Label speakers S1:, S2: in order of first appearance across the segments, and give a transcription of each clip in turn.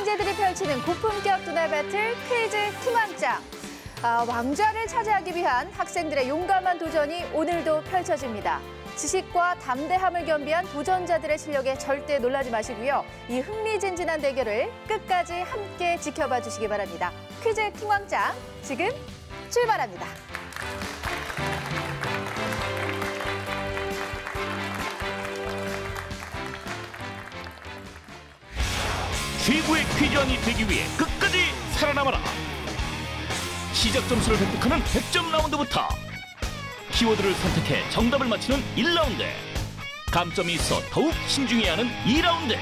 S1: 신인재들이 펼치는 고품격 두뇌 배틀 퀴즈 킹왕짱. 왕좌를 차지하기 위한 학생들의 용감한 도전이 오늘도 펼쳐집니다. 지식과 담대함을 겸비한 도전자들의 실력에 절대 놀라지 마시고요. 이 흥미진진한 대결을 끝까지 함께 지켜봐 주시기 바랍니다. 퀴즈 킹왕짱 지금 출발합니다.
S2: 최고의 퀴즈왕이 되기 위해 끝까지 살아남아라. 시작 점수를 획득하는 100점 라운드부터 키워드를 선택해 정답을 맞히는 1라운드, 감점이 있어 더욱 신중해야 하는 2라운드,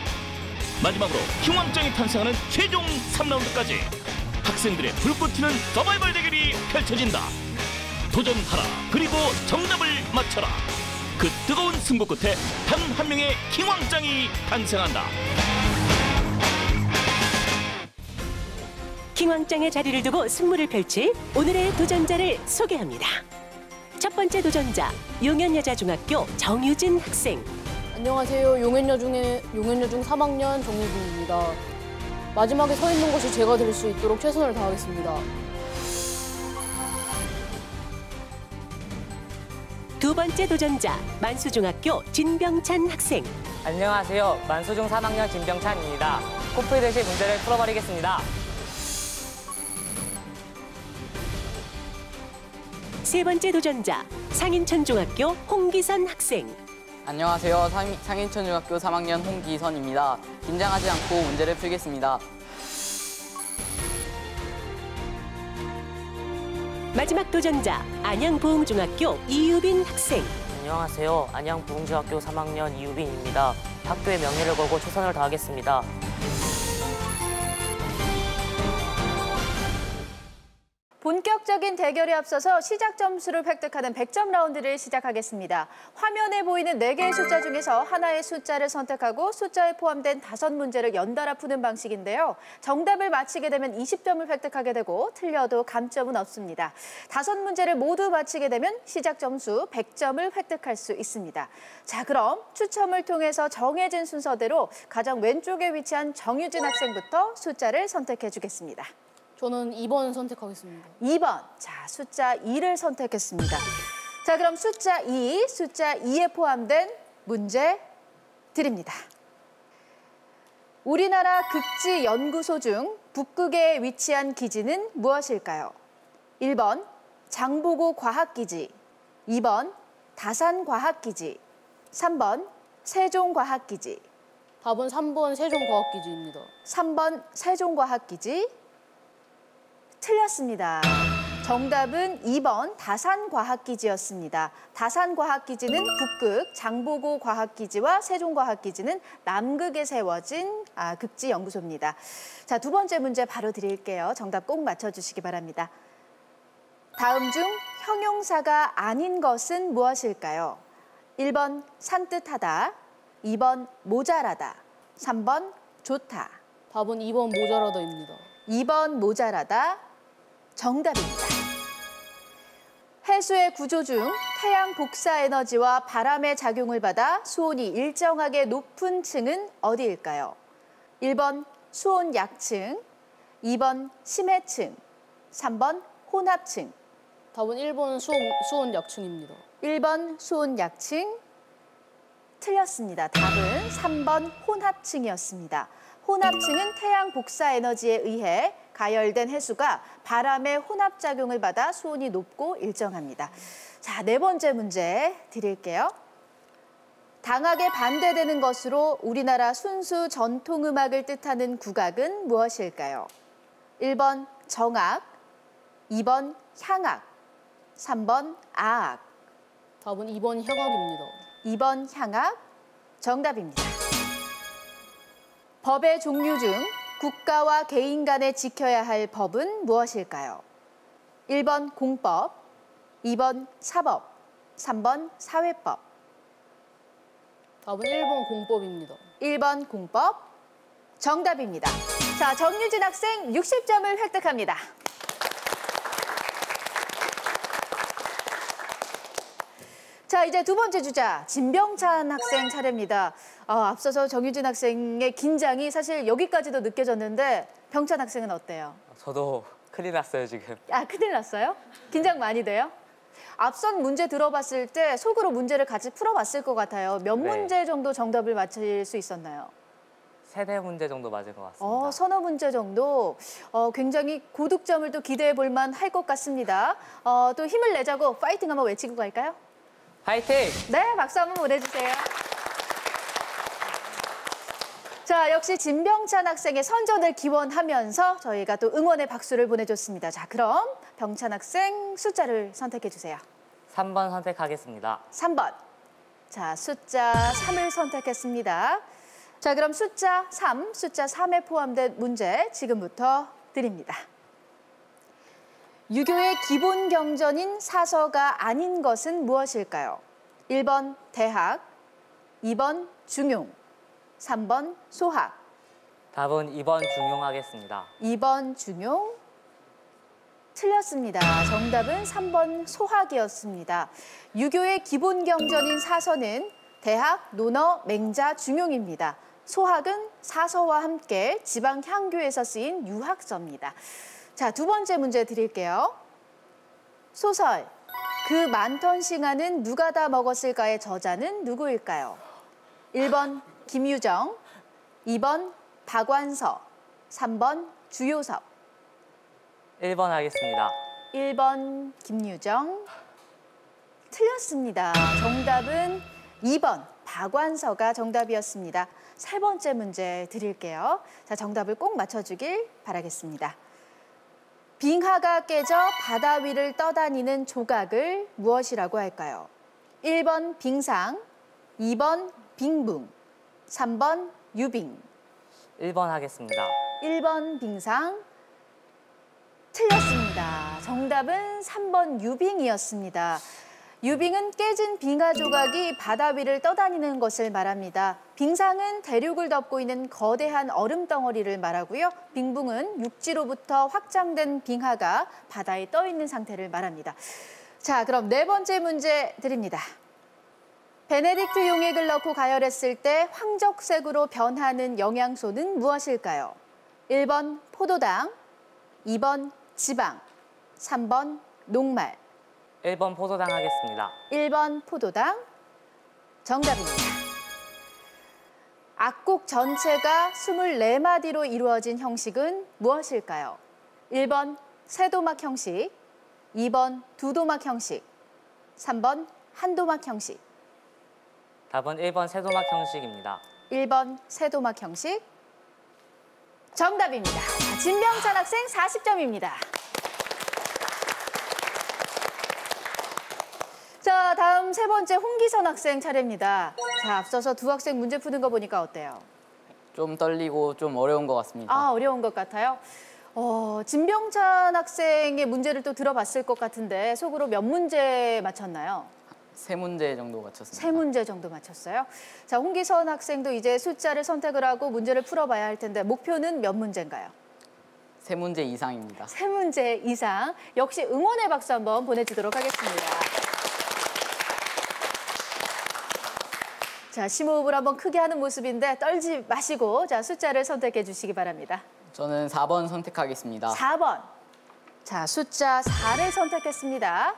S2: 마지막으로 킹왕짱이 탄생하는 최종 3라운드까지 학생들의 불꽃 튀는 서바이벌 대결이 펼쳐진다. 도전하라. 그리고 정답을 맞춰라. 그 뜨거운 승부 끝에 단 한 명의 킹왕짱이 탄생한다.
S3: 킹왕짱의 자리를 두고 승부를 펼칠 오늘의 도전자를 소개합니다. 첫 번째 도전자, 용현여자중학교 정유진 학생.
S4: 안녕하세요. 용현여중 3학년 정유진입니다. 마지막에 서 있는 것이 제가 될 수 있도록 최선을 다하겠습니다.
S3: 두 번째 도전자, 만수중학교 진병찬 학생.
S5: 안녕하세요. 만수중 3학년 진병찬입니다. 코프리듯이 문제를 풀어버리겠습니다.
S3: 세 번째 도전자, 상인천중학교 홍기선 학생.
S6: 안녕하세요. 상인천중학교 3학년 홍기선입니다. 긴장하지 않고 문제를 풀겠습니다.
S3: 마지막 도전자, 안양보흥중학교 이유빈 학생.
S5: 안녕하세요. 안양부흥중학교 3학년 이유빈입니다. 학교의 명예를 걸고 최선을 다하겠습니다.
S1: 본격적인 대결에 앞서서 시작 점수를 획득하는 100점 라운드를 시작하겠습니다. 화면에 보이는 4개의 숫자 중에서 하나의 숫자를 선택하고 숫자에 포함된 5문제를 연달아 푸는 방식인데요. 정답을 맞히게 되면 20점을 획득하게 되고 틀려도 감점은 없습니다. 5문제를 모두 맞히게 되면 시작 점수 100점을 획득할 수 있습니다. 자, 그럼 추첨을 통해서 정해진 순서대로 가장 왼쪽에 위치한 정유진 학생부터 숫자를 선택해 주겠습니다.
S4: 저는 2번 선택하겠습니다.
S1: 2번. 자, 숫자 2를 선택했습니다. 자, 그럼 숫자 2에 포함된 문제 드립니다. 우리나라 극지연구소 중 북극에 위치한 기지는 무엇일까요? 1번 장보고 과학기지, 2번 다산과학기지, 3번 세종과학기지.
S4: 답은 3번 세종과학기지입니다.
S1: 3번 세종과학기지. 틀렸습니다. 정답은 2번 다산과학기지였습니다. 다산과학기지는 북극, 장보고 과학기지와 세종과학기지는 남극에 세워진 극지연구소입니다. 자, 두 번째 문제 바로 드릴게요. 정답 꼭 맞춰주시기 바랍니다. 다음 중 형용사가 아닌 것은 무엇일까요? 1번 산뜻하다, 2번 모자라다, 3번 좋다.
S4: 답은 2번 모자라다입니다.
S1: 2번 모자라다. 정답입니다. 해수의 구조 중 태양 복사 에너지와 바람의 작용을 받아 수온이 일정하게 높은 층은 어디일까요? 1번 수온 약층, 2번 심해층, 3번 혼합층.
S4: 답은 1번 수온 약층입니다.
S1: 1번 수온 약층. 틀렸습니다. 답은 3번 혼합층이었습니다. 혼합층은 태양 복사 에너지에 의해 가열된 해수가 바람의 혼합작용을 받아 수온이 높고 일정합니다. 자, 네 번째 문제 드릴게요. 당학에 반대되는 것으로 우리나라 순수 전통음악을 뜻하는 국악은 무엇일까요? 1번 정악, 2번 향악, 3번 아악.
S4: 답은 2번 향악입니다.
S1: 2번 향악. 정답입니다. 법의 종류 중 국가와 개인 간에 지켜야 할 법은 무엇일까요? 1번 공법, 2번 사법, 3번 사회법.
S4: 답은 1번 공법입니다.
S1: 1번 공법. 정답입니다. 자, 정유진 학생 60점을 획득합니다. 자, 이제 두 번째 주자 진병찬 학생 차례입니다. 앞서서 정유진 학생의 긴장이 사실 여기까지도 느껴졌는데 병찬 학생은 어때요?
S5: 저도 큰일 났어요, 지금.
S1: 큰일 났어요? 긴장 많이 돼요? 앞선 문제 들어봤을 때 속으로 문제를 같이 풀어봤을 것 같아요. 몇
S5: 네.
S1: 문제 정도 정답을 맞힐 수 있었나요?
S5: 3-4문제 정도 맞은 것 같습니다.
S1: 서너 문제 정도. 굉장히 고득점을 또 기대해 볼 만할 것 같습니다. 또 힘을 내자고 파이팅 한번 외치고 갈까요?
S5: 파이팅!
S1: 네, 박수 한번 보내주세요. 자, 역시 진병찬 학생의 선전을 기원하면서 저희가 또 응원의 박수를 보내줬습니다. 자, 그럼 병찬 학생 숫자를 선택해 주세요.
S5: 3번 선택하겠습니다.
S1: 3번. 자, 숫자 3을 선택했습니다. 자, 그럼 숫자 3에 포함된 문제 지금부터 드립니다. 유교의 기본 경전인 사서가 아닌 것은 무엇일까요? 1번 대학, 2번 중용, 3번 소학.
S5: 답은 2번 중용하겠습니다.
S1: 2번 중용. 틀렸습니다. 정답은 3번 소학이었습니다. 유교의 기본 경전인 사서는 대학, 논어, 맹자, 중용입니다. 소학은 사서와 함께 지방 향교에서 쓰인 유학서입니다. 자, 두 번째 문제 드릴게요. 소설 그 많던 싱아는 누가 다 먹었을까의 저자는 누구일까요? 1번 김유정, 2번 박완서, 3번 주요섭.
S5: 1번 하겠습니다.
S1: 1번 김유정. 틀렸습니다. 정답은 2번 박완서가 정답이었습니다. 세 번째 문제 드릴게요. 자, 정답을 꼭 맞춰주길 바라겠습니다. 빙하가 깨져 바다 위를 떠다니는 조각을 무엇이라고 할까요? 1번 빙상, 2번 빙붕, 3번 유빙.
S5: 1번 하겠습니다.
S1: 1번 빙상. 틀렸습니다. 정답은 3번 유빙이었습니다. 유빙은 깨진 빙하 조각이 바다 위를 떠다니는 것을 말합니다. 빙상은 대륙을 덮고 있는 거대한 얼음 덩어리를 말하고요. 빙붕은 육지로부터 확장된 빙하가 바다에 떠 있는 상태를 말합니다. 자, 그럼 네 번째 문제 드립니다. 베네딕트 용액을 넣고 가열했을 때 황적색으로 변하는 영양소는 무엇일까요? 1번 포도당, 2번 지방, 3번 녹말.
S5: 1번 포도당 하겠습니다.
S1: 1번 포도당. 정답입니다. 악곡 전체가 24마디로 이루어진 형식은 무엇일까요? 1번 세도막 형식, 2번 두도막 형식, 3번 한도막 형식.
S5: 답은 1번 세도막 형식입니다.
S1: 1번 세도막 형식. 정답입니다. 진병찬 학생 40점입니다. 자, 다음 세 번째 홍기선 학생 차례입니다. 자, 앞서서 두 학생 문제 푸는 거 보니까 어때요?
S6: 좀 떨리고 좀 어려운 것 같습니다.
S1: 어려운 것 같아요. 진병찬 학생의 문제를 또 들어봤을 것 같은데 속으로 몇 문제 맞췄나요?
S6: 3문제 정도 맞췄습니다.
S1: 3문제 정도 맞췄어요. 자, 홍기선 학생도 이제 숫자를 선택을 하고 문제를 풀어봐야 할 텐데 목표는 몇 문제인가요?
S6: 3문제 이상입니다.
S1: 3문제 이상. 역시 응원의 박수 한번 보내주도록 하겠습니다. 자, 심호흡을 한번 크게 하는 모습인데 떨지 마시고 자, 숫자를 선택해 주시기 바랍니다.
S6: 저는 4번 선택하겠습니다.
S1: 4번. 자, 숫자 4를 선택했습니다.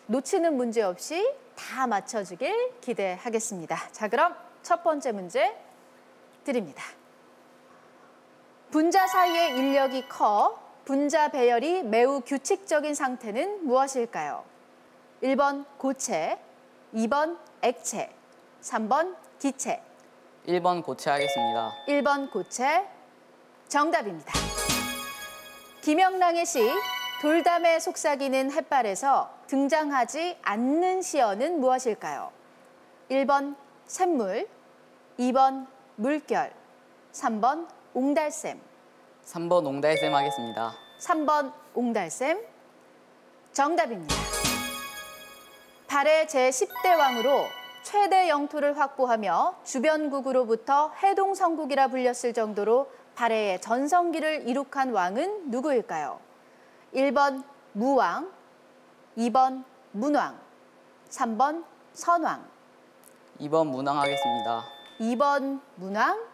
S1: 놓치는 문제 없이 다 맞춰주길 기대하겠습니다. 자, 그럼 첫 번째 문제 드립니다. 분자 사이의 인력이 커 분자 배열이 매우 규칙적인 상태는 무엇일까요? 1번 고체, 2번 액체, 3번 기체.
S6: 1번 고체하겠습니다.
S1: 1번 고체. 정답입니다. 김영랑의 시 돌담에 속삭이는 햇발에서 등장하지 않는 시어는 무엇일까요? 1번 샘물, 2번 물결, 3번 옹달샘.
S6: 3번 옹달샘 하겠습니다.
S1: 3번 옹달샘. 정답입니다. 발해 제10대 왕으로 최대 영토를 확보하며 주변국으로부터 해동성국이라 불렸을 정도로 발해의 전성기를 이룩한 왕은 누구일까요? 1번 무왕, 2번 문왕, 3번 선왕,
S6: 2번 문항 하겠습니다.
S1: 2번 문왕.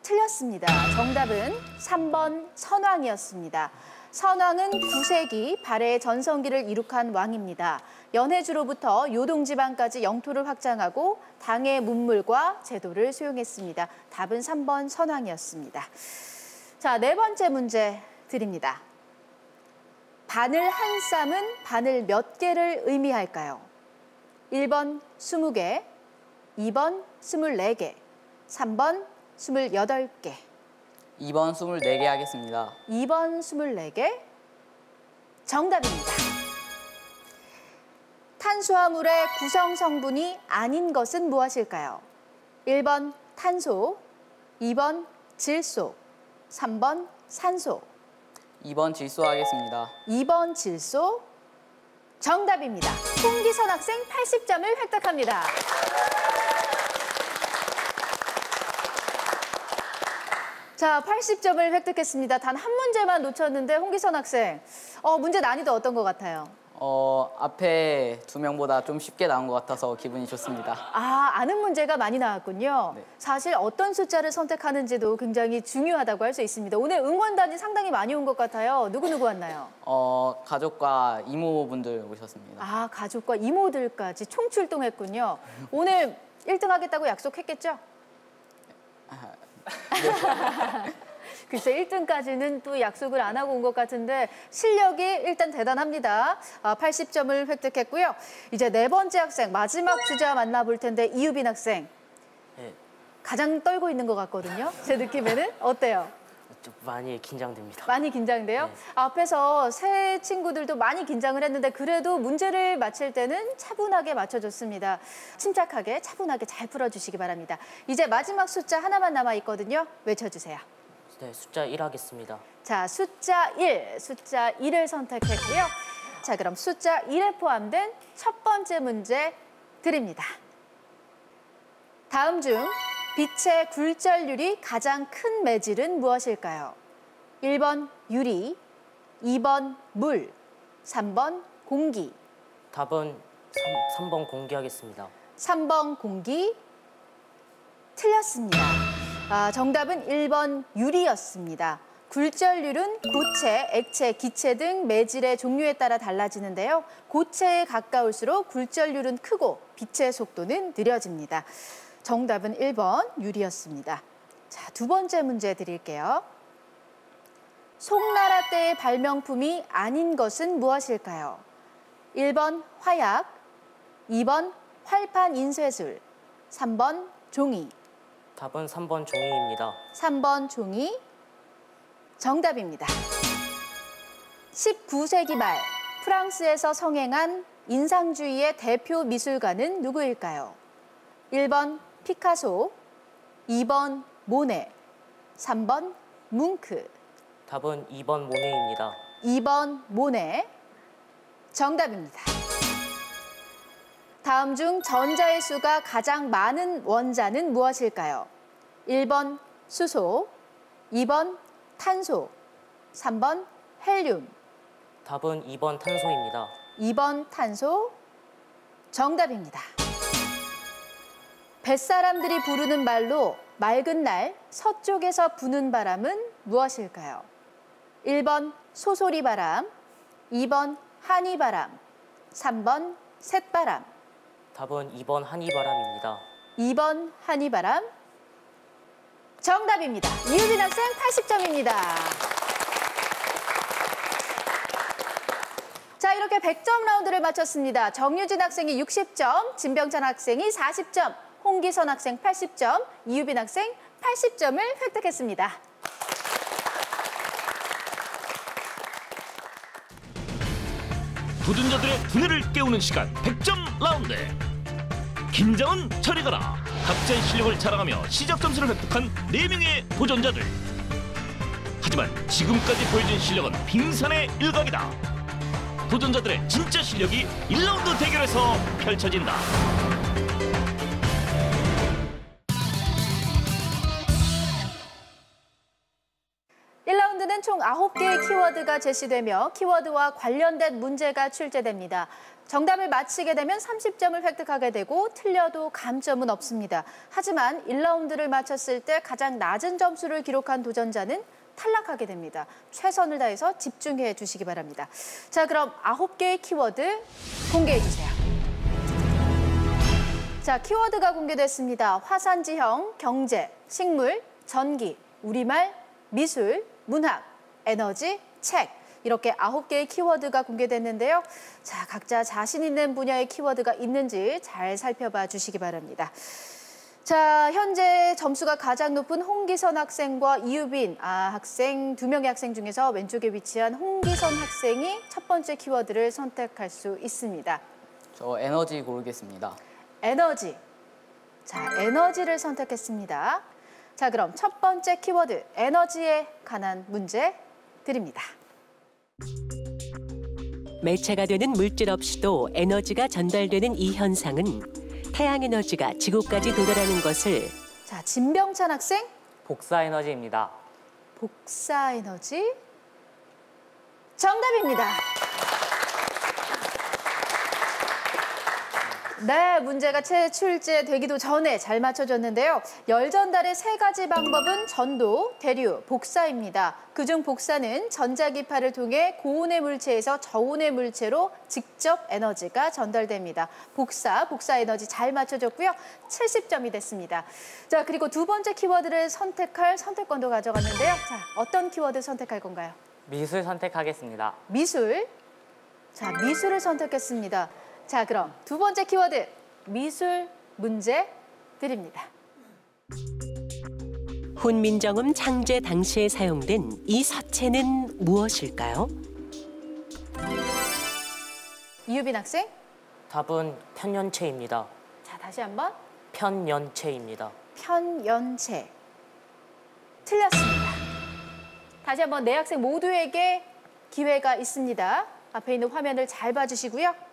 S1: 틀렸습니다. 정답은 3번 선왕이었습니다. 선왕은 9세기 발해의 전성기를 이룩한 왕입니다. 연해주로부터 요동지방까지 영토를 확장하고 당의 문물과 제도를 수용했습니다. 답은 3번 선왕이었습니다. 자, 네 번째 문제 드립니다. 바늘 한 쌈은 바늘 몇 개를 의미할까요? 1번 20개, 2번 24개, 3번 28개.
S6: 2번 24개 하겠습니다.
S1: 2번 24개. 정답입니다. 탄수화물의 구성 성분이 아닌 것은 무엇일까요? 1번 탄소, 2번 질소, 3번 산소.
S6: 2번 질소 하겠습니다.
S1: 2번 질소. 정답입니다. 홍기선 학생 80점을 획득합니다. 자, 80점을 획득했습니다. 단 한 문제만 놓쳤는데 홍기선 학생, 문제 난이도 어떤 것 같아요?
S6: 앞에 두 명보다 좀 쉽게 나온 것 같아서 기분이 좋습니다.
S1: 아, 아는 문제가 많이 나왔군요.
S6: 네.
S1: 사실 어떤 숫자를 선택하는지도 굉장히 중요하다고 할 수 있습니다. 오늘 응원단이 상당히 많이 온 것 같아요. 누구 왔나요?
S6: 가족과 이모분들 오셨습니다.
S1: 아, 가족과 이모들까지 총출동했군요. 오늘 1등 하겠다고 약속했겠죠? 글쎄 1등까지는 또 약속을 안 하고 온 것 같은데 실력이 일단 대단합니다. 80점을 획득했고요. 이제 네 번째 학생, 마지막 주자 만나볼 텐데 이유빈 학생.
S5: 네,
S1: 가장 떨고 있는 것 같거든요. 제 느낌에는. 어때요?
S5: 좀 많이 긴장됩니다.
S1: 많이 긴장돼요?
S5: 네.
S1: 앞에서 새 친구들도 많이 긴장을 했는데 그래도 문제를 맞힐 때는 차분하게 맞춰줬습니다. 침착하게 차분하게 잘 풀어주시기 바랍니다. 이제 마지막 숫자 하나만 남아있거든요. 외쳐주세요.
S5: 네, 숫자 1 하겠습니다.
S1: 자, 숫자 1을 선택했고요. 자, 그럼 숫자 1에 포함된 첫 번째 문제 드립니다. 다음 중 빛의 굴절률이 가장 큰 매질은 무엇일까요? 1번 유리, 2번 물, 3번 공기.
S5: 답은 3번 공기 하겠습니다.
S1: 3번 공기. 틀렸습니다. 정답은 1번 유리였습니다. 굴절률은 고체, 액체, 기체 등 매질의 종류에 따라 달라지는데요. 고체에 가까울수록 굴절률은 크고 빛의 속도는 느려집니다. 정답은 1번 유리였습니다. 자, 두 번째 문제 드릴게요. 송나라 때의 발명품이 아닌 것은 무엇일까요? 1번 화약, 2번 활판 인쇄술, 3번 종이.
S5: 답은 3번 종이입니다.
S1: 3번 종이. 정답입니다. 19세기 말 프랑스에서 성행한 인상주의의 대표 미술가는 누구일까요? 1번 피카소, 2번 모네, 3번 뭉크.
S5: 답은 2번 모네입니다.
S1: 2번 모네. 정답입니다. 다음 중 전자의 수가 가장 많은 원자는 무엇일까요? 1번 수소, 2번 탄소, 3번 헬륨.
S5: 답은 2번 탄소입니다.
S1: 2번 탄소. 정답입니다. 뱃사람들이 부르는 말로 맑은 날 서쪽에서 부는 바람은 무엇일까요? 1번 소소리 바람, 2번 한이 바람, 3번 쇳바람.
S5: 답은 2번 한이바람입니다.
S1: 2번 한이 바람. 정답입니다. 이유빈 학생 80점입니다. 자, 이렇게 100점 라운드를 마쳤습니다. 정유진 학생이 60점, 진병찬 학생이 40점, 홍기선 학생 80점, 이유빈 학생 80점을 획득했습니다.
S2: 도전자들의 두뇌를 깨우는 시간 100점 라운드. 긴장은 저리 가라. 각자의 실력을 자랑하며 시작 점수를 획득한 4명의 도전자들. 하지만 지금까지 보여준 실력은 빙산의 일각이다. 도전자들의 진짜 실력이 1라운드 대결에서 펼쳐진다.
S1: 1라운드 1라운드는 총 9개의 키워드가 제시되며 키워드와 관련된 문제가 출제됩니다. 정답을 맞히게 되면 30점을 획득하게 되고 틀려도 감점은 없습니다. 하지만 1라운드를 마쳤을 때 가장 낮은 점수를 기록한 도전자는 탈락하게 됩니다. 최선을 다해서 집중해 주시기 바랍니다. 자, 그럼 9개의 키워드 공개해 주세요. 자, 키워드가 공개됐습니다. 화산지형, 경제, 식물, 전기, 우리말, 미술, 문학, 에너지, 책. 이렇게 9개의 키워드가 공개됐는데요. 자, 각자 자신 있는 분야의 키워드가 있는지 잘 살펴봐 주시기 바랍니다. 자, 현재 점수가 가장 높은 홍기선 학생과 이유빈 학생, 2명의 학생 중에서 왼쪽에 위치한 홍기선 학생이 첫 번째 키워드를 선택할 수 있습니다.
S6: 저 에너지 고르겠습니다.
S1: 에너지. 자, 에너지를 선택했습니다. 자, 그럼 첫 번째 키워드 에너지에 관한 문제 드립니다.
S3: 매체가 되는 물질 없이도 에너지가 전달되는 이 현상은 태양 에너지가 지구까지 도달하는 것을
S1: 자, 진병찬 학생,
S5: 복사 에너지입니다.
S1: 복사 에너지. 정답입니다. 네, 문제가 채 출제되기도 전에 잘 맞춰졌는데요. 열 전달의 3가지 방법은 전도, 대류, 복사입니다. 그중 복사는 전자기파를 통해 고온의 물체에서 저온의 물체로 직접 에너지가 전달됩니다. 복사 에너지 잘 맞춰졌고요. 70점이 됐습니다. 자, 그리고 두 번째 키워드를 선택할 선택권도 가져갔는데요. 자, 어떤 키워드 선택할 건가요?
S5: 미술 선택하겠습니다.
S1: 미술. 자, 미술을 선택했습니다. 자, 그럼 두 번째 키워드 미술 문제 드립니다.
S3: 훈민정음 창제 당시에 사용된 이 서체는 무엇일까요?
S1: 이유빈 학생.
S5: 답은 편연체입니다.
S1: 자, 다시 한번.
S5: 편연체입니다.
S1: 편연체. 틀렸습니다. 다시 한번 네 학생 모두에게 기회가 있습니다. 앞에 있는 화면을 잘 봐주시고요.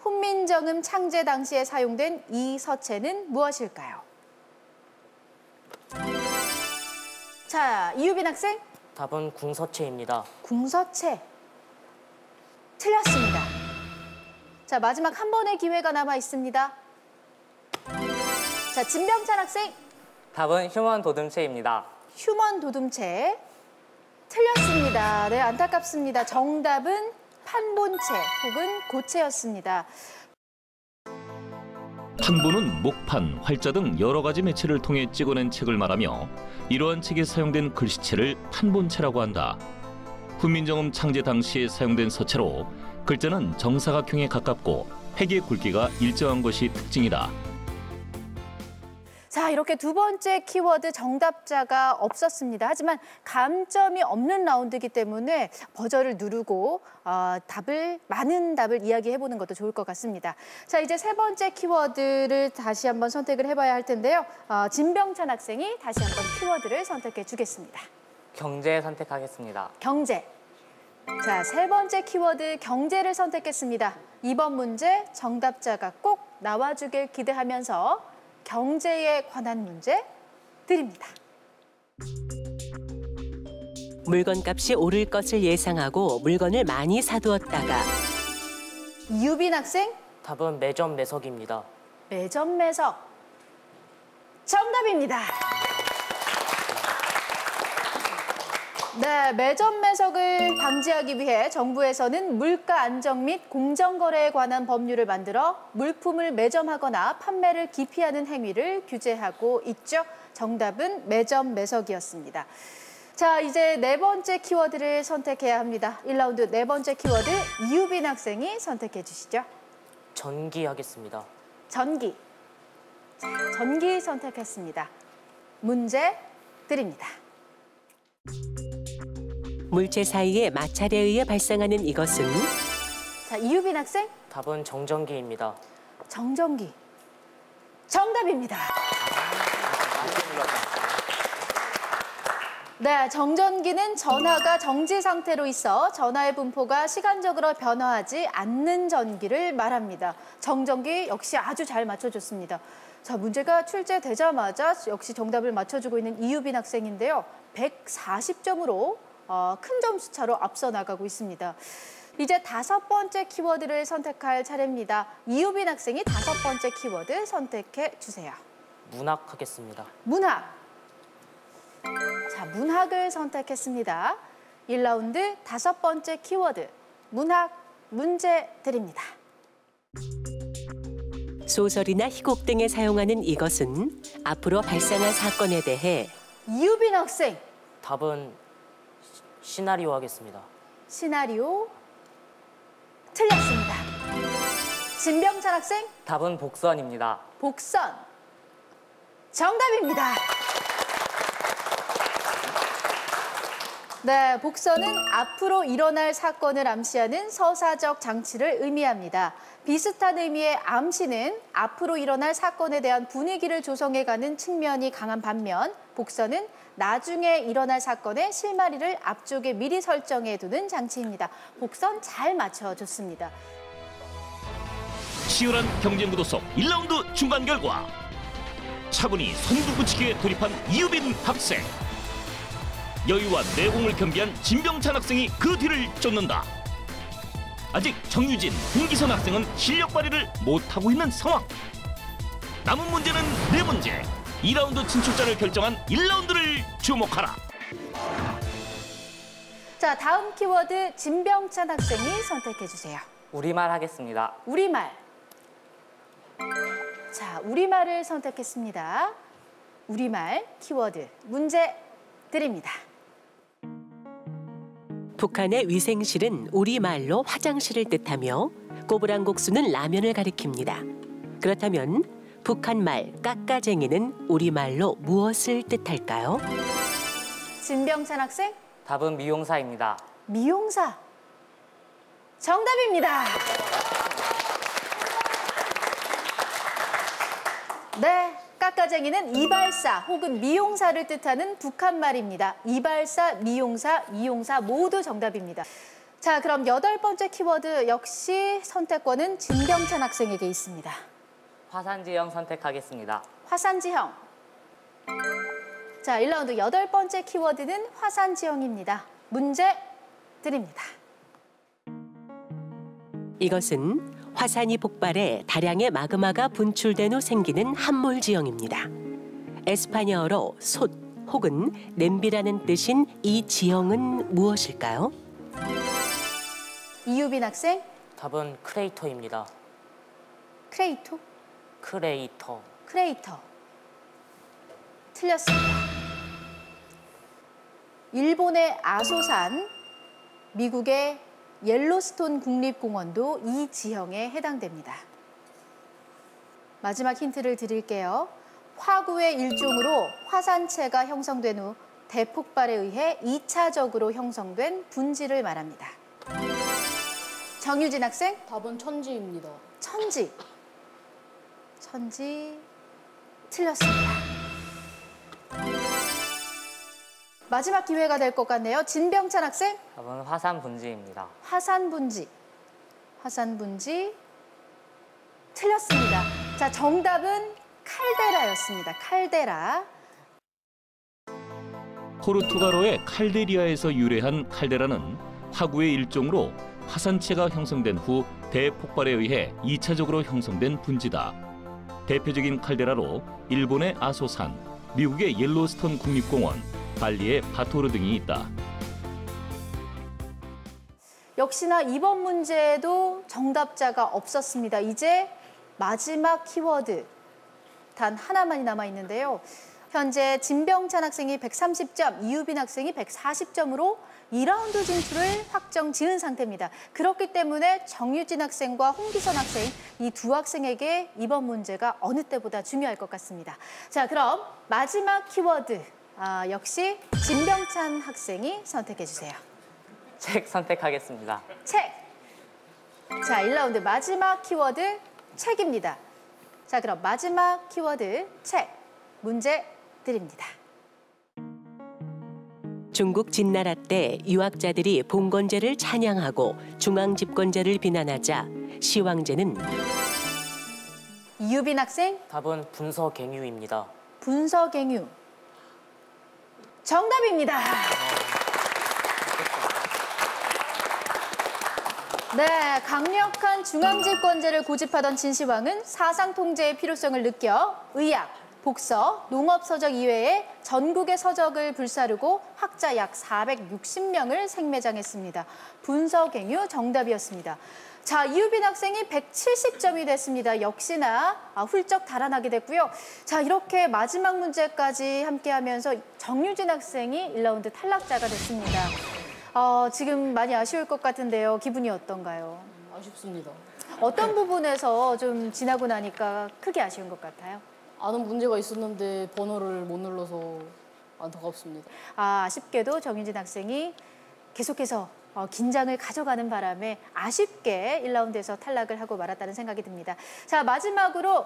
S1: 훈민정음 창제 당시에 사용된 이 서체는 무엇일까요? 자, 이유빈 학생.
S5: 답은 궁서체입니다.
S1: 궁서체. 틀렸습니다. 자, 마지막 한 번의 기회가 남아 있습니다. 자, 진병찬 학생.
S5: 답은 휴먼 도듬체입니다.
S1: 휴먼 도둠체. 틀렸습니다. 네, 안타깝습니다. 정답은 판본체 혹은 고체였습니다.
S2: 판본은 목판, 활자 등 여러 가지 매체를 통해 찍어낸 책을 말하며 이러한 책에 사용된 글씨체를 판본체라고 한다. 훈민정음 창제 당시에 사용된 서체로 글자는 정사각형에 가깝고 획의 굵기가 일정한 것이 특징이다.
S1: 자, 이렇게 두 번째 키워드 정답자가 없었습니다. 하지만 감점이 없는 라운드이기 때문에 버저를 누르고 많은 답을 이야기해보는 것도 좋을 것 같습니다. 자, 이제 세 번째 키워드를 다시 한번 선택을 해봐야 할 텐데요. 진병찬 학생이 다시 한번 키워드를 선택해 주겠습니다.
S5: 경제 선택하겠습니다.
S1: 경제. 자, 세 번째 키워드 경제를 선택했습니다. 이번 문제 정답자가 꼭 나와주길 기대하면서 경제에 관한 문제 드립니다.
S3: 물건값이 오를 것을 예상하고 물건을 많이 사두었다가
S1: 이유빈 학생.
S5: 답은 매점 매석입니다.
S1: 매점 매석. 정답입니다. 네, 매점 매석을 방지하기 위해 정부에서는 물가 안정 및 공정거래에 관한 법률을 만들어 물품을 매점하거나 판매를 기피하는 행위를 규제하고 있죠. 정답은 매점 매석이었습니다. 자, 이제 네 번째 키워드를 선택해야 합니다. 1라운드 네 번째 키워드 이유빈 학생이 선택해 주시죠.
S5: 전기 하겠습니다.
S1: 전기. 자, 전기 선택했습니다. 문제 드립니다.
S3: 물체 사이의 마찰에 의해 발생하는 이것은
S1: 자, 이유빈 학생.
S5: 답은 정전기입니다.
S1: 정전기. 정답입니다. 네, 정전기는 전하가 정지 상태로 있어 전하의 분포가 시간적으로 변화하지 않는 전기를 말합니다. 정전기 역시 아주 잘 맞춰줬습니다. 자, 문제가 출제되자마자 역시 정답을 맞춰주고 있는 이유빈 학생인데요. 140점으로 큰 점수 차로 앞서 나가고 있습니다. 이제 5번째 키워드를 선택할 차례입니다. 이유빈 학생이 5번째 키워드 선택해 주세요.
S5: 문학 하겠습니다.
S1: 문학. 자, 문학을 선택했습니다. 1라운드 5번째 키워드, 문학 문제 드립니다.
S3: 소설이나 희곡 등에 사용하는 이것은 앞으로 발생할 사건에 대해
S1: 이유빈 학생,
S5: 답은 시나리오 하겠습니다.
S1: 시나리오 틀렸습니다. 진병찬 학생,
S6: 답은 복선입니다.
S1: 복선 정답입니다. 네, 복선은 앞으로 일어날 사건을 암시하는 서사적 장치를 의미합니다. 비슷한 의미의 암시는 앞으로 일어날 사건에 대한 분위기를 조성해가는 측면이 강한 반면 복선은 나중에 일어날 사건의 실마리를 앞쪽에 미리 설정해두는 장치입니다. 복선 잘 맞춰줬습니다.
S2: 치열한 경쟁 구도 속 1라운드 중간 결과 차분히 선두부치기에 돌입한 이유빈 학생. 여유와 내공을 겸비한 진병찬 학생이 그 뒤를 쫓는다. 아직 정유진, 홍기선 학생은 실력 발휘를 못하고 있는 상황. 남은 문제는 4문제. 2라운드 진출자를 결정한 1라운드를 주목하라.
S1: 자, 다음 키워드 진병찬 학생이 선택해주세요.
S6: 우리말 하겠습니다.
S1: 우리말. 자, 우리말을 선택했습니다. 우리말 키워드 문제 드립니다.
S3: 북한의 위생실은 우리말로 화장실을 뜻하며 꼬부랑국수는 라면을 가리킵니다. 그렇다면 북한말 깎아쟁이는 우리말로 무엇을 뜻할까요?
S1: 진병찬 학생,
S6: 답은 미용사입니다.
S1: 미용사 정답입니다. 네, 깎아쟁이는 이발사 혹은 미용사를 뜻하는 북한말입니다. 이발사, 미용사, 이용사 모두 정답입니다. 자, 그럼 8번째 키워드 역시 선택권은 진병찬 학생에게 있습니다.
S6: 화산지형 선택하겠습니다.
S1: 화산지형. 자, 1라운드 8번째 키워드는 화산지형입니다. 문제 드립니다.
S3: 이것은 화산이 폭발해 다량의 마그마가 분출된 후 생기는 함몰 지형입니다. 에스파니어로 솥 혹은 냄비라는 뜻인 이 지형은 무엇일까요?
S1: 이유빈 학생,
S5: 답은 크레이터입니다.
S1: 크레이토?
S5: 크레이터.
S1: 크레이터. 틀렸습니다. 일본의 아소산, 미국의 옐로스톤 국립공원도 이 지형에 해당됩니다. 마지막 힌트를 드릴게요. 화구의 일종으로 화산체가 형성된 후 대폭발에 의해 2차적으로 형성된 분지를 말합니다. 정유진 학생,
S4: 답은 천지입니다.
S1: 천지. 천지 틀렸습니다. 마지막 기회가 될 것 같네요. 진병찬 학생,
S6: 답은 화산 분지입니다.
S1: 화산분지. 화산분지 틀렸습니다. 자, 정답은 칼데라였습니다. 칼데라.
S2: 포르투갈어의 칼데리아에서 유래한 칼데라는 화구의 일종으로 화산체가 형성된 후 대폭발에 의해 2차적으로 형성된 분지다. 대표적인 칼데라로 일본의 아소산, 미국의 옐로스톤 국립공원, 발리의 바토르 등이 있다.
S1: 역시나 이번 문제에도 정답자가 없었습니다. 이제 마지막 키워드 단 하나만이 남아있는데요. 현재 진병찬 학생이 130점, 이유빈 학생이 140점으로 2라운드 진출을 확정 지은 상태입니다. 그렇기 때문에 정유진 학생과 홍기선 학생, 이 두 학생에게 이번 문제가 어느 때보다 중요할 것 같습니다. 자, 그럼 마지막 키워드 역시 진병찬 학생이 선택해 주세요.
S6: 책 선택하겠습니다.
S1: 책. 자, 1라운드 마지막 키워드 책입니다. 자, 그럼 마지막 키워드 책 문제 드립니다.
S3: 중국 진나라 때 유학자들이 봉건제를 찬양하고 중앙집권제를 비난하자 시황제는
S1: 이유빈 학생,
S5: 답은 분서갱유입니다.
S1: 분서갱유. 정답입니다. 네, 강력한 중앙집권제를 고집하던 진시황은 사상 통제의 필요성을 느껴 의학, 복서, 농업서적 이외에 전국의 서적을 불사르고 학자 약 460명을 생매장했습니다. 분서갱유 정답이었습니다. 자, 이유빈 학생이 170점이 됐습니다. 역시나 훌쩍 달아나게 됐고요. 자, 이렇게 마지막 문제까지 함께하면서 정유진 학생이 1라운드 탈락자가 됐습니다. 지금 많이 아쉬울 것 같은데요. 기분이 어떤가요?
S4: 아쉽습니다.
S1: 어떤 부분에서 좀 지나고 나니까 크게 아쉬운 것 같아요?
S4: 아는 문제가 있었는데 번호를 못 눌러서 안타깝습니다.
S1: 아쉽게도 정유진 학생이 계속해서 긴장을 가져가는 바람에 아쉽게 1라운드에서 탈락을 하고 말았다는 생각이 듭니다. 자, 마지막으로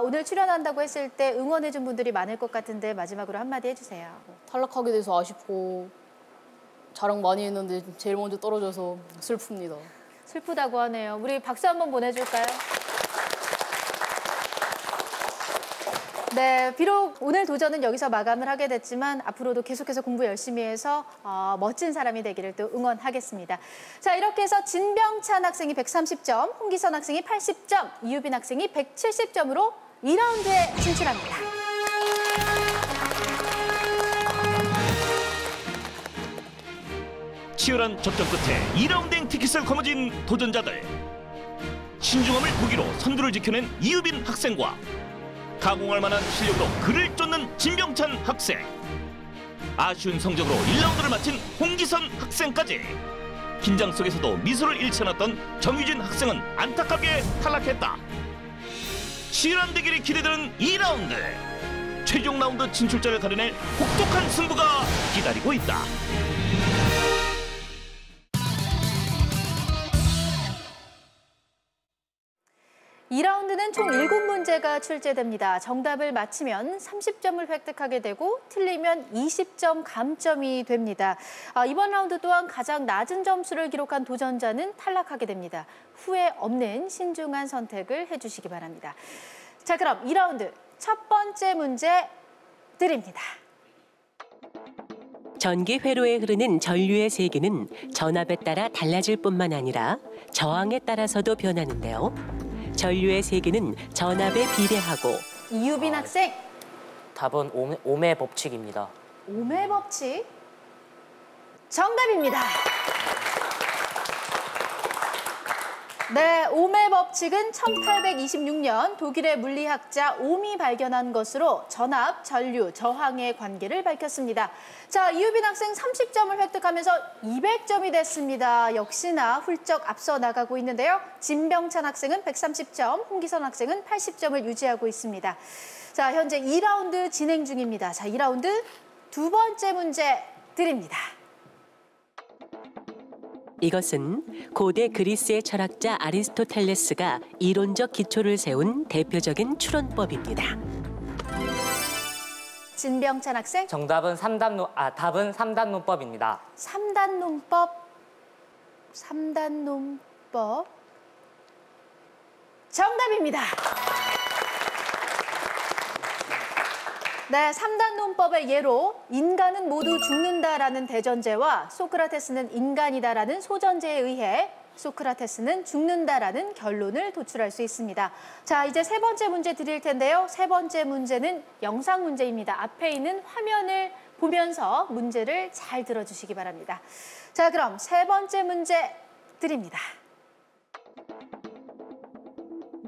S1: 오늘 출연한다고 했을 때 응원해준 분들이 많을 것 같은데 마지막으로 한마디 해주세요.
S4: 탈락하게 돼서 아쉽고 자랑 많이 했는데 제일 먼저 떨어져서 슬픕니다.
S1: 슬프다고 하네요. 우리 박수 한번 보내줄까요? 네, 비록 오늘 도전은 여기서 마감을 하게 됐지만 앞으로도 계속해서 공부 열심히 해서 멋진 사람이 되기를 또 응원하겠습니다. 자, 이렇게 해서 진병찬 학생이 130점, 홍기선 학생이 80점, 이유빈 학생이 170점으로 2라운드에 진출합니다.
S2: 치열한 접전 끝에 2라운드 티켓을 거머쥔 도전자들. 신중함을 무기로 선두를 지켜낸 이유빈 학생과 가공할 만한 실력으로 그를 쫓는 진병찬 학생. 아쉬운 성적으로 1라운드를 마친 홍기선 학생까지. 긴장 속에서도 미소를 잃지 않았던 정유진 학생은 안타깝게 탈락했다. 치열한 대결이 기대되는 2라운드. 최종 라운드 진출자를 가려낼 혹독한 승부가 기다리고 있다.
S1: 2라운드는 총 7문제가 출제됩니다. 정답을 맞히면 30점을 획득하게 되고 틀리면 20점 감점이 됩니다. 이번 라운드 또한 가장 낮은 점수를 기록한 도전자는 탈락하게 됩니다. 후회 없는 신중한 선택을 해주시기 바랍니다. 자, 그럼 2라운드 첫 번째 문제 드립니다.
S3: 전기 회로에 흐르는 전류의 세기는 전압에 따라 달라질 뿐만 아니라 저항에 따라서도 변하는데요. 전류의 세기는 전압에 비례하고.
S1: 이유빈 학생.
S5: 답은 오메 법칙입니다.
S1: 오메 법칙. 정답입니다. 네, 오메 법칙은 1826년 독일의 물리학자 옴이 발견한 것으로 전압, 전류, 저항의 관계를 밝혔습니다. 자, 이유빈 학생 30점을 획득하면서 200점이 됐습니다. 역시나 훌쩍 앞서 나가고 있는데요. 진병찬 학생은 130점, 홍기선 학생은 80점을 유지하고 있습니다. 자, 현재 2라운드 진행 중입니다. 자, 2라운드 두 번째 문제 드립니다.
S3: 이것은 고대 그리스의 철학자 아리스토텔레스가 이론적 기초를 세운 대표적인 추론법입니다.
S1: 진병찬 학생.
S5: 정답은 답은 3단론법입니다.
S1: 3단론법. 정답입니다. 네, 3단론법의 예로 인간은 모두 죽는다라는 대전제와 소크라테스는 인간이다라는 소전제에 의해 소크라테스는 죽는다라는 결론을 도출할 수 있습니다. 자, 이제 세 번째 문제 드릴 텐데요. 세 번째 문제는 영상 문제입니다. 앞에 있는 화면을 보면서 문제를 잘 들어주시기 바랍니다. 자, 그럼 세 번째 문제 드립니다.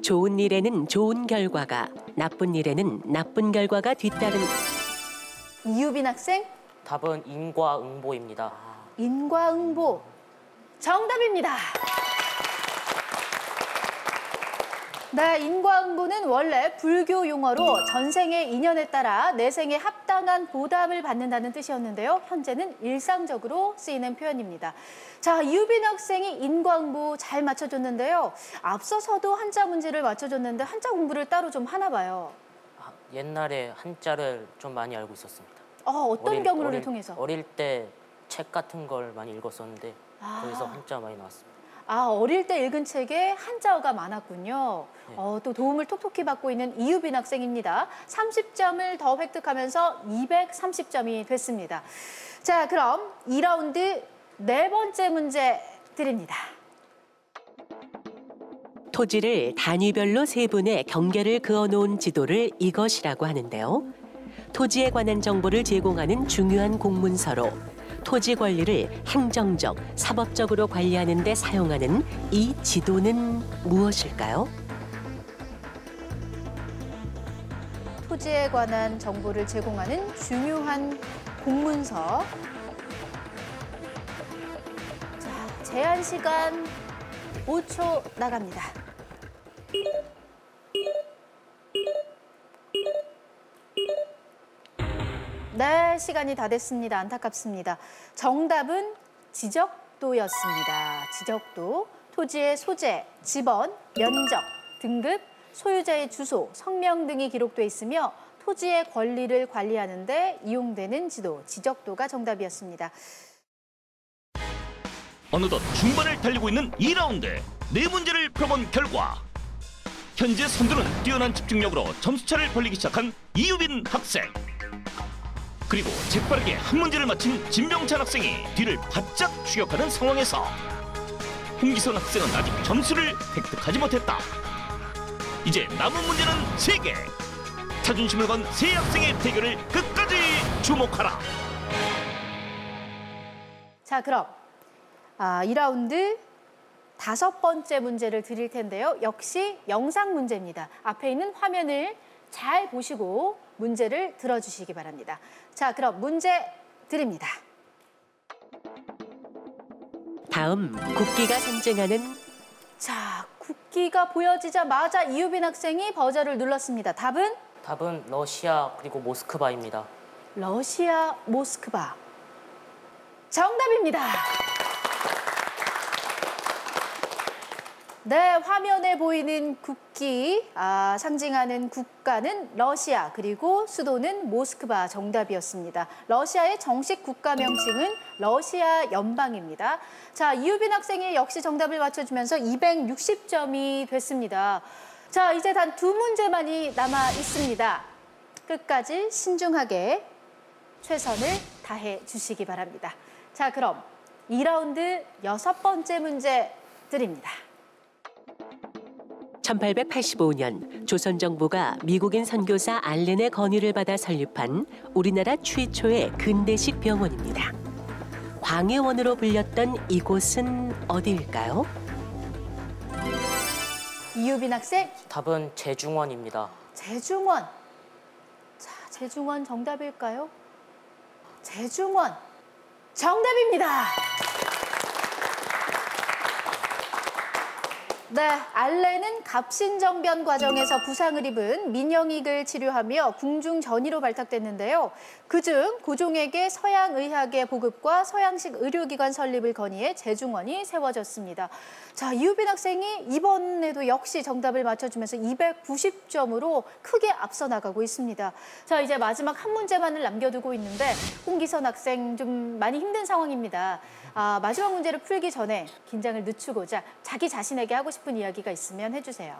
S3: 좋은 일에는 좋은 결과가, 나쁜 일에는 나쁜 결과가 뒤따른.
S1: 이유빈 학생.
S5: 답은 인과응보입니다.
S1: 인과응보. 정답입니다. 네, 인과응보는 원래 불교 용어로 전생의 인연에 따라 내생에 합당한 보답을 받는다는 뜻이었는데요. 현재는 일상적으로 쓰이는 표현입니다. 자, 이유빈 학생이 인과응보 잘 맞춰줬는데요. 앞서서도 한자 문제를 맞춰줬는데 한자 공부를 따로 좀 하나 봐요.
S5: 옛날에 한자를 좀 많이 알고 있었습니다.
S1: 어떤 경로를 통해서?
S5: 어릴 때 책 같은 걸 많이 읽었었는데 거기서 한자 많이 나왔습니다.
S1: 어릴 때 읽은 책에 한자어가 많았군요.
S5: 네.
S1: 또 도움을 톡톡히 받고 있는 이유빈 학생입니다. 30점을 더 획득하면서 230점이 됐습니다. 자, 그럼 2라운드 네 번째 문제 드립니다.
S3: 토지를 단위별로 세분해 경계를 그어놓은 지도를 이것이라고 하는데요. 토지에 관한 정보를 제공하는 중요한 공문서로 토지 권리를 행정적, 사법적으로 관리하는 데 사용하는 이 지도는 무엇일까요?
S1: 토지에 관한 정보를 제공하는 중요한 공문서. 자, 제한 시간 5초 나갑니다. 네, 시간이 다 됐습니다. 안타깝습니다. 정답은 지적도였습니다. 지적도, 토지의 소재, 지번, 면적, 등급, 소유자의 주소, 성명 등이 기록돼 있으며 토지의 권리를 관리하는 데 이용되는 지도, 지적도가 정답이었습니다.
S2: 어느덧 중반을 달리고 있는 2라운드. 4문제를 풀어본 결과 현재 선두는 뛰어난 집중력으로 점수차를 벌리기 시작한 이유빈 학생. 그리고 재빠르게 한 문제를 맞힌 진병찬 학생이 뒤를 바짝 추격하는 상황에서 홍기선 학생은 아직 점수를 획득하지 못했다. 이제 남은 문제는 3개. 자존심을 건 세 학생의 대결을 끝까지 주목하라.
S1: 자, 그럼 2라운드 5번째 문제를 드릴 텐데요. 역시 영상 문제입니다. 앞에 있는 화면을 잘 보시고 문제를 들어주시기 바랍니다. 자, 그럼 문제 드립니다.
S3: 다음 국기가 상징하는
S1: 자, 국기가 보여지자마자 이유빈 학생이 버저를 눌렀습니다. 답은?
S5: 답은 러시아 그리고 모스크바입니다.
S1: 러시아 모스크바. 정답입니다. 네, 화면에 보이는 국기, 상징하는 국가는 러시아, 그리고 수도는 모스크바 정답이었습니다. 러시아의 정식 국가 명칭은 러시아 연방입니다. 자, 이유빈 학생이 역시 정답을 맞춰주면서 260점이 됐습니다. 자, 이제 단 2문제만이 남아 있습니다. 끝까지 신중하게 최선을 다해 주시기 바랍니다. 자, 그럼 2라운드 6번째 문제 드립니다.
S3: 1885년 조선 정부가 미국인 선교사 알렌의 건의를 받아 설립한 우리나라 최초의 근대식 병원입니다. 광해원으로 불렸던 이곳은 어디일까요?
S1: 이유빈 학생,
S5: 답은 제중원입니다.
S1: 제중원. 자, 제중원 정답일까요? 제중원. 정답입니다. 네, 알렌은 갑신정변 과정에서 부상을 입은 민영익을 치료하며 궁중전의로 발탁됐는데요. 그중 고종에게 서양의학의 보급과 서양식 의료기관 설립을 건의해 제중원이 세워졌습니다. 자, 이유빈 학생이 이번에도 역시 정답을 맞춰주면서 290점으로 크게 앞서 나가고 있습니다. 자, 이제 마지막 한 문제만을 남겨두고 있는데 홍기선 학생 좀 많이 힘든 상황입니다. 마지막 문제를 풀기 전에 긴장을 늦추고자 자기 자신에게 하고 싶은 이야기가 있으면 해주세요.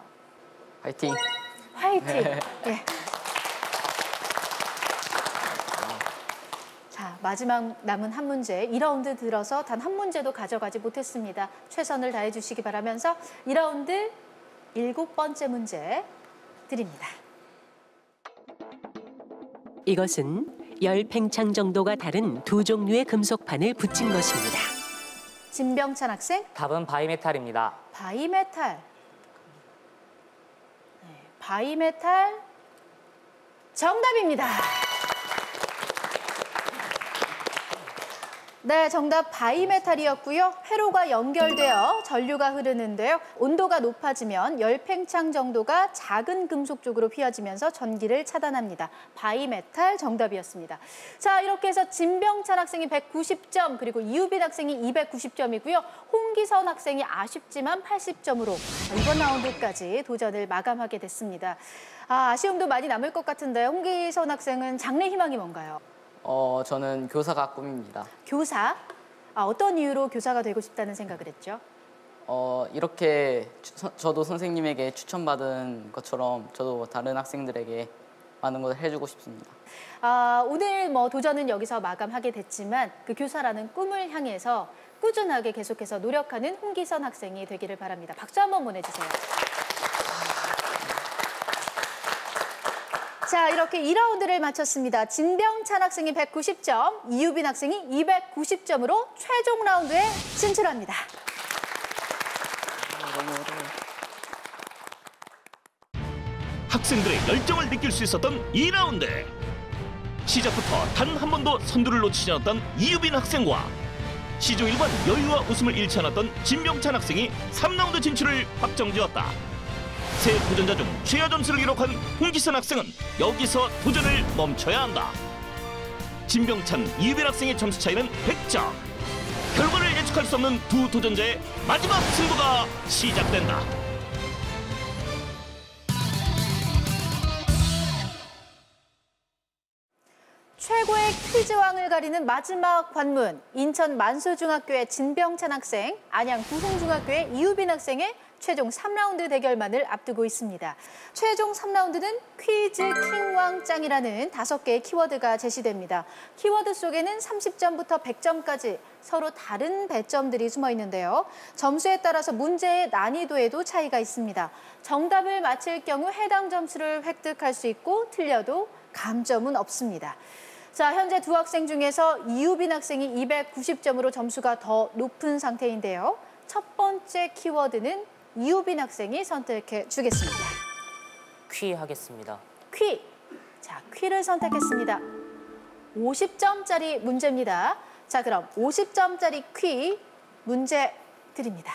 S6: 화이팅!
S1: 화이팅! 네. 자, 마지막 남은 한 문제, 2라운드 들어서 단 한 문제도 가져가지 못했습니다. 최선을 다해 주시기 바라면서 2라운드 7번째 문제 드립니다.
S3: 이것은 10팽창 정도가 다른 두 종류의 금속판을 붙인 것입니다.
S1: 진병찬 학생,
S5: 답은 바이메탈입니다.
S1: 바이메탈. 네, 바이메탈 정답입니다. 네, 정답 바이메탈이었고요. 회로가 연결되어 전류가 흐르는데요. 온도가 높아지면 열팽창 정도가 작은 금속 쪽으로 휘어지면서 전기를 차단합니다. 바이메탈 정답이었습니다. 자, 이렇게 해서 진병찬 학생이 190점, 그리고 이유빈 학생이 290점이고요. 홍기선 학생이 아쉽지만 80점으로 이번 라운드까지 도전을 마감하게 됐습니다. 아쉬움도 많이 남을 것 같은데 홍기선 학생은 장래 희망이 뭔가요?
S6: 저는 교사가 꿈입니다.
S1: 교사? 어떤 이유로 교사가 되고 싶다는 생각을 했죠?
S6: 이렇게 저도 선생님에게 추천받은 것처럼 저도 다른 학생들에게 많은 것을 해주고 싶습니다.
S1: 오늘 도전은 여기서 마감하게 됐지만 그 교사라는 꿈을 향해서 꾸준하게 계속해서 노력하는 홍기선 학생이 되기를 바랍니다. 박수 한번 보내주세요. 자, 이렇게 2라운드를 마쳤습니다. 진병찬 학생이 190점, 이유빈 학생이 290점으로 최종 라운드에 진출합니다.
S2: 학생들의 열정을 느낄 수 있었던 2라운드. 시작부터 단 한 번도 선두를 놓치지 않았던 이유빈 학생과 시조 1번 여유와 웃음을 잃지 않았던 진병찬 학생이 3라운드 진출을 확정지었다. 세 도전자 중 최하 점수를 기록한 홍기선 학생은 여기서 도전을 멈춰야 한다. 진병찬, 이유빈 학생의 점수 차이는 100점. 결과를 예측할 수 없는 두 도전자의 마지막 승부가 시작된다.
S1: 최고의 퀴즈왕을 가리는 마지막 관문, 인천 만수중학교의 진병찬 학생, 안양 부송중학교의 이유빈 학생의 최종 3라운드 대결만을 앞두고 있습니다. 최종 3라운드는 퀴즈 킹왕짱이라는 5개의 키워드가 제시됩니다. 키워드 속에는 30점부터 100점까지 서로 다른 배점들이 숨어 있는데요. 점수에 따라서 문제의 난이도에도 차이가 있습니다. 정답을 맞힐 경우 해당 점수를 획득할 수 있고 틀려도 감점은 없습니다. 자, 현재 두 학생 중에서 이유빈 학생이 290점으로 점수가 더 높은 상태인데요. 첫 번째 키워드는 이유빈 학생이 선택해 주겠습니다.
S5: 퀴 하겠습니다.
S1: 퀴. 자, 퀴를 선택했습니다. 50점짜리 문제입니다. 자, 그럼 50점짜리 퀴 문제 드립니다.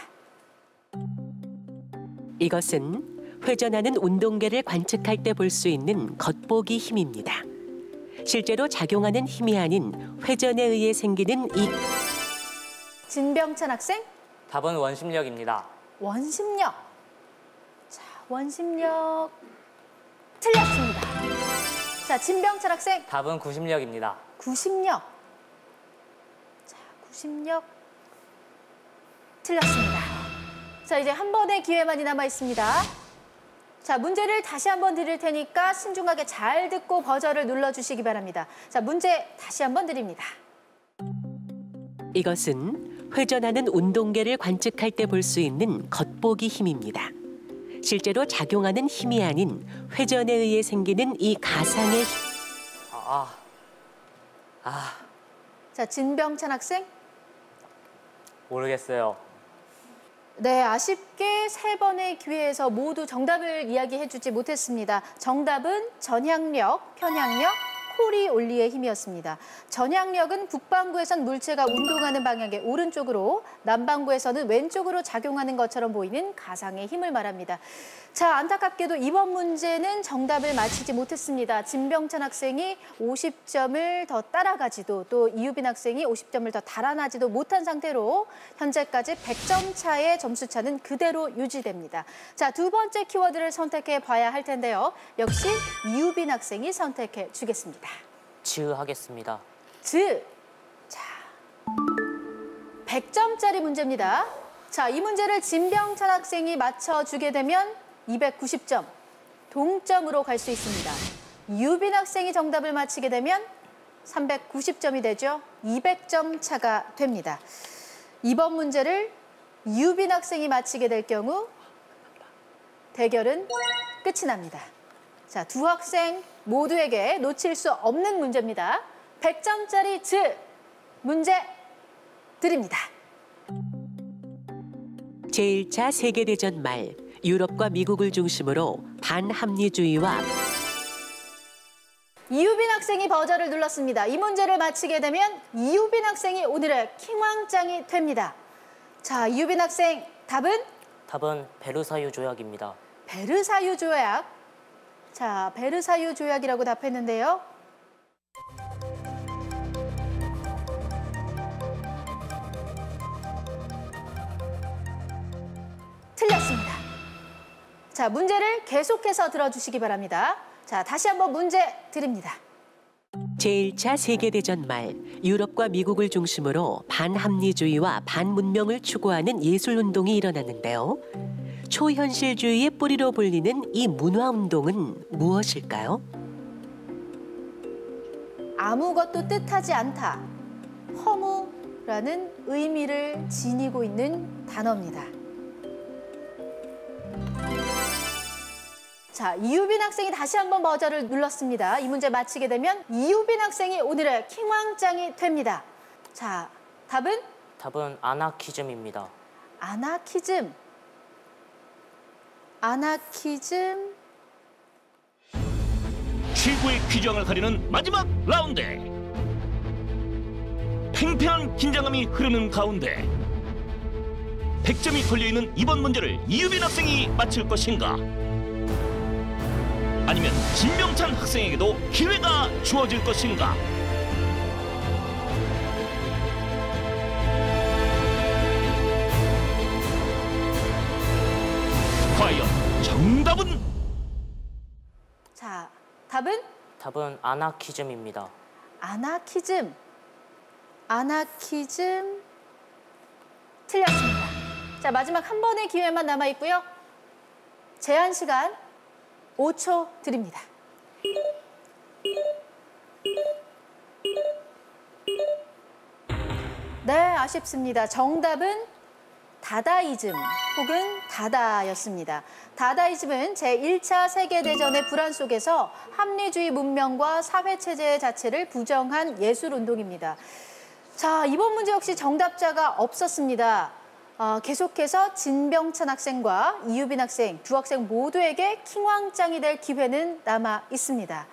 S3: 이것은 회전하는 운동계를 관측할 때 볼 수 있는 겉보기 힘입니다. 실제로 작용하는 힘이 아닌 회전에 의해 생기는 이
S1: 진병찬 학생,
S5: 답은 원심력입니다.
S1: 원심력. 자, 원심력 틀렸습니다. 자, 진병찬 학생,
S5: 답은 구심력입니다.
S1: 구심력. 자, 구심력 틀렸습니다. 자, 이제 한 번의 기회만이 남아 있습니다. 자, 문제를 다시 한번 드릴 테니까 신중하게 잘 듣고 버저를 눌러주시기 바랍니다. 자, 문제 다시 한번 드립니다.
S3: 이것은 회전하는 운동계를 관측할 때 볼 수 있는 겉보기 힘입니다. 실제로 작용하는 힘이 아닌 회전에 의해 생기는 이 가상의 힘.
S1: 자, 진병찬 학생.
S5: 모르겠어요.
S1: 네, 아쉽게 3번의 기회에서 모두 정답을 이야기해주지 못했습니다. 정답은 전향력, 편향력, 코리올리의 힘이었습니다. 전향력은 북반구에선 물체가 운동하는 방향의 오른쪽으로, 남반구에서는 왼쪽으로 작용하는 것처럼 보이는 가상의 힘을 말합니다. 자, 안타깝게도 이번 문제는 정답을 맞히지 못했습니다. 진병찬 학생이 50점을 더 따라가지도 또 이유빈 학생이 50점을 더 달아나지도 못한 상태로 현재까지 100점 차의 점수 차는 그대로 유지됩니다. 자, 두 번째 키워드를 선택해 봐야 할 텐데요. 역시 이유빈 학생이 선택해 주겠습니다.
S5: 즈 하겠습니다.
S1: 즈. 자, 100점짜리 문제입니다. 자, 이 문제를 진병찬 학생이 맞춰주게 되면 290점, 동점으로 갈 수 있습니다. 이유빈 학생이 정답을 맞히게 되면 390점이 되죠. 200점 차가 됩니다. 이번 문제를 이유빈 학생이 맞히게 될 경우 대결은 끝이 납니다. 자, 두 학생 모두에게 놓칠 수 없는 문제입니다. 100점짜리 즈 문제 드립니다.
S3: 제1차 세계대전 말 유럽과 미국을 중심으로 반합리주의와
S1: 이유빈 학생이 버저를 눌렀습니다. 이 문제를 맞히게 되면 이유빈 학생이 오늘의 킹왕짱이 됩니다. 자, 이유빈 학생 답은?
S5: 답은 베르사유 조약입니다.
S1: 베르사유 조약. 자, 베르사유 조약이라고 답했는데요. 틀렸습니다. 자, 문제를 계속해서 들어주시기 바랍니다. 자, 다시 한번 문제 드립니다.
S3: 제1차 세계대전 말 유럽과 미국을 중심으로 반합리주의와 반문명을 추구하는 예술운동이 일어났는데요. 초현실주의의 뿌리로 불리는 이 문화운동은 무엇일까요?
S1: 아무것도 뜻하지 않다. 허무라는 의미를 지니고 있는 단어입니다. 자, 이유빈 학생이 다시 한번 버저를 눌렀습니다. 이 문제 맞히게 되면 이유빈 학생이 오늘의 킹왕짱이 됩니다. 자, 답은?
S5: 답은 아나키즘입니다.
S1: 아나키즘. 아나키즘.
S2: 최고의 퀴즈왕을 가리는 마지막 라운드. 팽팽한 긴장감이 흐르는 가운데 100점이 걸려있는 이번 문제를 이유빈 학생이 맞힐 것인가? 아니면 진명찬 학생에게도 기회가 주어질 것인가? 과연 정답은?
S1: 자, 답은?
S5: 답은 아나키즘입니다.
S1: 아나키즘. 아나키즘. 틀렸습니다. 자, 마지막 한 번의 기회만 남아있고요. 제한 시간 5초 드립니다. 네, 아쉽습니다. 정답은 다다이즘 혹은 다다였습니다. 다다이즘은 제1차 세계대전의 불안 속에서 합리주의 문명과 사회체제 자체를 부정한 예술운동입니다. 자, 이번 문제 역시 정답자가 없었습니다. 계속해서 진병찬 학생과 이유빈 학생, 두 학생 모두에게 킹왕짱이 될 기회는 남아 있습니다.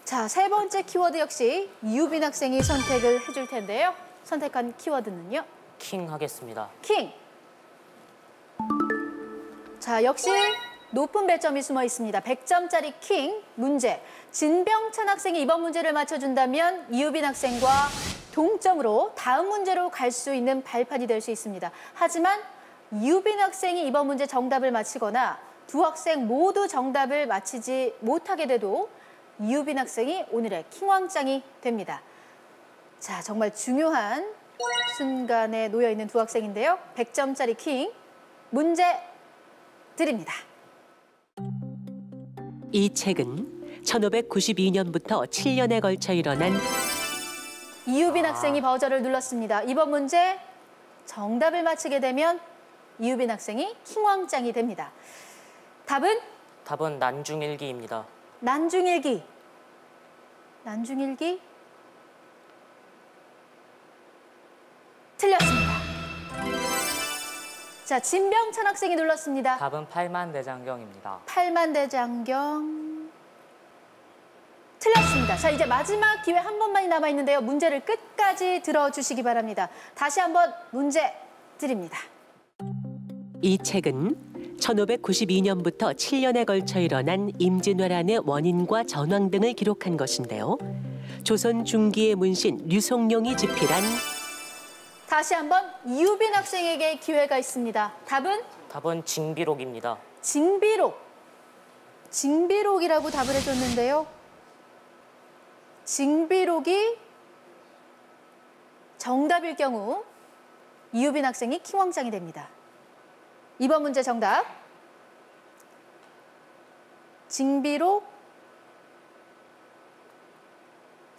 S1: 자, 세 번째 키워드 역시 이유빈 학생이 선택을 해줄 텐데요. 선택한 키워드는요?
S5: 킹 하겠습니다.
S1: 킹. 자, 역시 높은 배점이 숨어 있습니다. 100점짜리 킹 문제. 진병찬 학생이 이번 문제를 맞춰준다면 이유빈 학생과 동점으로 다음 문제로 갈 수 있는 발판이 될 수 있습니다. 하지만 이유빈 학생이 이번 문제 정답을 맞히거나 두 학생 모두 정답을 맞히지 못하게 돼도 이유빈 학생이 오늘의 킹왕짱이 됩니다. 자, 정말 중요한 순간에 놓여 있는 두 학생인데요. 100점짜리 킹 문제 드립니다.
S3: 이 책은 1592년부터 7년에 걸쳐 일어난
S1: 이유빈 학생이 버저를 눌렀습니다. 이번 문제 정답을 맞히게 되면 이유빈 학생이 킹왕짱이 됩니다. 답은?
S5: 답은 난중일기입니다.
S1: 난중일기. 난중일기? 틀렸습니다. 자, 진병찬 학생이 눌렀습니다.
S5: 답은 팔만대장경입니다.
S1: 팔만대장경. 틀렸습니다. 자, 이제 마지막 기회 한 번만이 남아있는데요. 문제를 끝까지 들어주시기 바랍니다. 다시 한번 문제 드립니다.
S3: 이 책은 1592년부터 7년에 걸쳐 일어난 임진왜란의 원인과 전황 등을 기록한 것인데요. 조선 중기의 문신 류송룡이 집필한
S1: 다시 한번 이유빈 학생에게 기회가 있습니다. 답은?
S5: 답은 징비록입니다.
S1: 징비록. 징비록이라고 답을 해줬는데요. 징비록이 정답일 경우 이유빈 학생이 킹왕짱이 됩니다. 이번 문제 정답. 징비록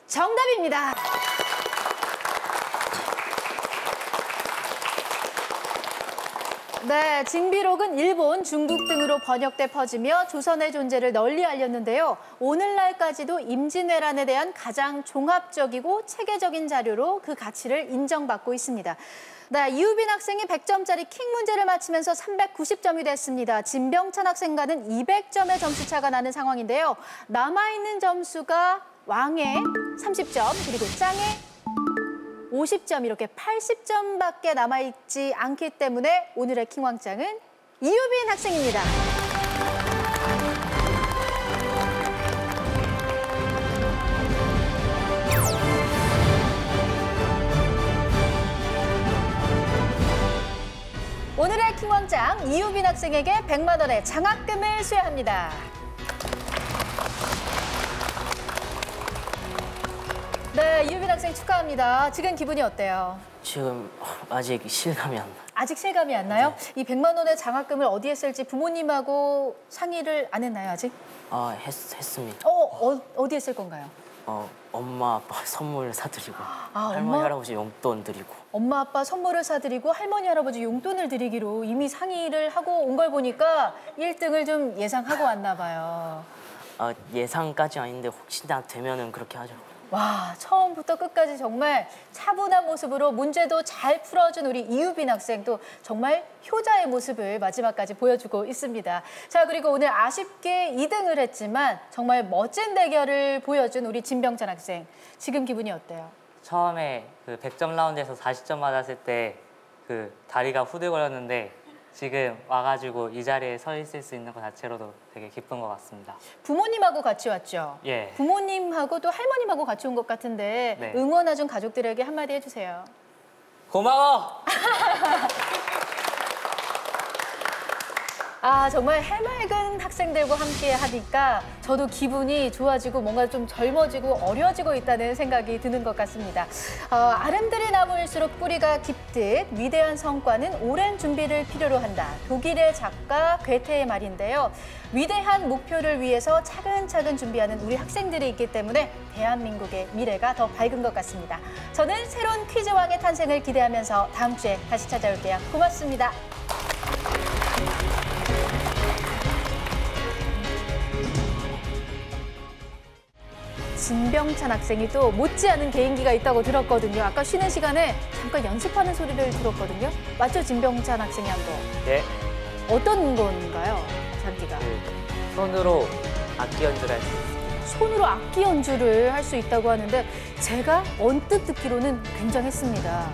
S1: 정답입니다. 네, 징비록은 일본, 중국 등으로 번역돼 퍼지며 조선의 존재를 널리 알렸는데요. 오늘날까지도 임진왜란에 대한 가장 종합적이고 체계적인 자료로 그 가치를 인정받고 있습니다. 네, 이유빈 학생이 100점짜리 킹 문제를 맞히면서 390점이 됐습니다. 진병찬 학생과는 200점의 점수차가 나는 상황인데요. 남아있는 점수가 왕의 30점, 그리고 짱의 50점, 이렇게 80점밖에 남아있지 않기 때문에 오늘의 킹왕짱은 이유빈 학생입니다. 오늘의 킹왕짱 이유빈 학생에게 100만 원의 장학금을 수여합니다. 네, 이유빈 학생 축하합니다. 지금 기분이 어때요?
S5: 지금 아직 실감이 안 나요.
S1: 아직 실감이 안 나요? 이 100만 원의 장학금을 어디에 쓸지 부모님하고 상의를 안 했나요, 아직?
S5: 했습니다.
S1: 어디에 쓸 건가요?
S5: 엄마 아빠 선물 사드리고 할머니
S1: 엄마?
S5: 할아버지 용돈 드리고.
S1: 엄마 아빠 선물을 사드리고 할머니 할아버지 용돈을 드리기로 이미 상의를 하고 온 걸 보니까 1등을 좀 예상하고 왔나 봐요.
S5: 예상까지 아닌데 혹시나 되면은 그렇게 하죠.
S1: 와, 처음부터 끝까지 정말 차분한 모습으로 문제도 잘 풀어준 우리 이유빈 학생, 또 정말 효자의 모습을 마지막까지 보여주고 있습니다. 자, 그리고 오늘 아쉽게 2등을 했지만 정말 멋진 대결을 보여준 우리 진병찬 학생. 지금 기분이 어때요?
S7: 처음에 그 100점 라운드에서 40점 맞았을 때 그 다리가 후들거렸는데 지금 와가지고 이 자리에 서 있을 수 있는 것 자체로도 되게 기쁜 것 같습니다.
S1: 부모님하고 같이 왔죠?
S7: 예.
S1: 부모님하고 또 할머님하고 같이 온 것 같은데
S7: 네.
S1: 응원해준 가족들에게 한마디 해주세요.
S7: 고마워!
S1: 아, 정말 해맑은 학생들과 함께 하니까 저도 기분이 좋아지고 뭔가 좀 젊어지고 어려지고 있다는 생각이 드는 것 같습니다. 아름드리 나무일수록 뿌리가 깊듯 위대한 성과는 오랜 준비를 필요로 한다. 독일의 작가 괴테의 말인데요. 위대한 목표를 위해서 차근차근 준비하는 우리 학생들이 있기 때문에 대한민국의 미래가 더 밝은 것 같습니다. 저는 새로운 퀴즈왕의 탄생을 기대하면서 다음 주에 다시 찾아올게요. 고맙습니다. 진병찬 학생이 또 못지않은 개인기가 있다고 들었거든요. 아까 쉬는 시간에 잠깐 연습하는 소리를 들었거든요. 맞죠, 진병찬 학생이 한 거?
S7: 네.
S1: 어떤 건가요, 장기가?
S7: 손으로 악기 연주를 할 수 있습니다.
S1: 손으로 악기 연주를 할 수 있다고 하는데 제가 언뜻 듣기로는 굉장했습니다.